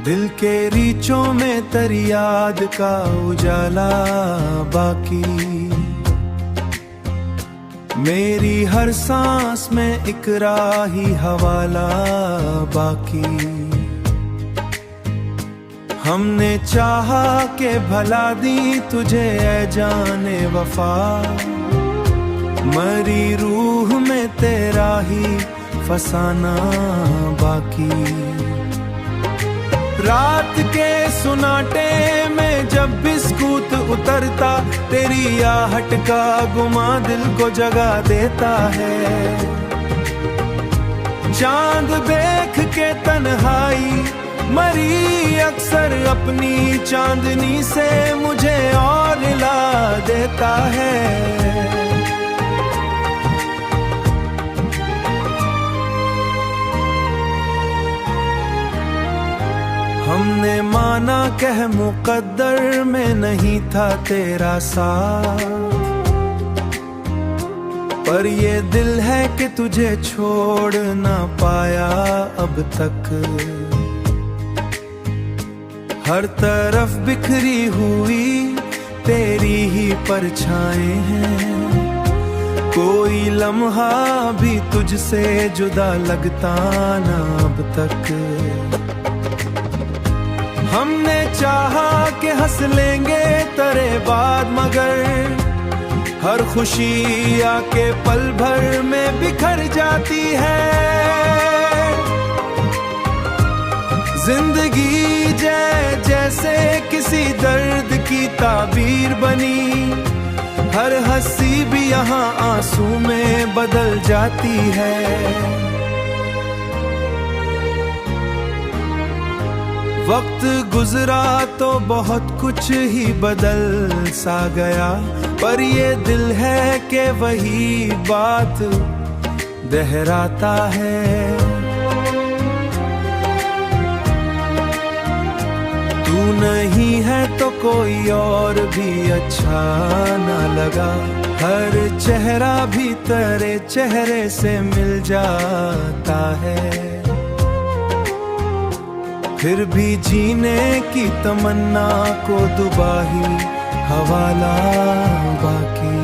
दिल के रीचों में तेरी याद का उजाला बाकी, मेरी हर सांस में एक राही हवाला बाकी। हमने चाहा के भला दी तुझे ऐ जाने वफा, मरी रूह में तेरा ही फसाना बाकी। रात के सुनाटे में जब बिस्कुट उतरता, तेरी आहट का गुमा दिल को जगा देता है। चांद देख के तन्हाई मरी अक्सर अपनी चांदनी से मुझे और ला देता है। हमने माना कह मुकद्दर में नहीं था तेरा साथ, पर ये दिल है कि तुझे छोड़ ना पाया अब तक। हर तरफ बिखरी हुई तेरी ही परछाएं हैं, कोई लम्हा भी तुझसे जुदा लगता ना अब तक। हमने चाहा कि हंस लेंगे तेरे बाद, मगर हर खुशी आके पल भर में बिखर जाती है। जिंदगी जैसे किसी दर्द की ताबीर बनी, हर हंसी भी यहाँ आंसू में बदल जाती है। वक्त गुजरा तो बहुत कुछ ही बदल सा गया, पर ये दिल है कि वही बात दोहराता है। तू नहीं है तो कोई और भी अच्छा ना लगा, हर चेहरा भी तेरे चेहरे से मिल जाता है। फिर भी जीने की तमन्ना को दुबाही हवाला बाकी।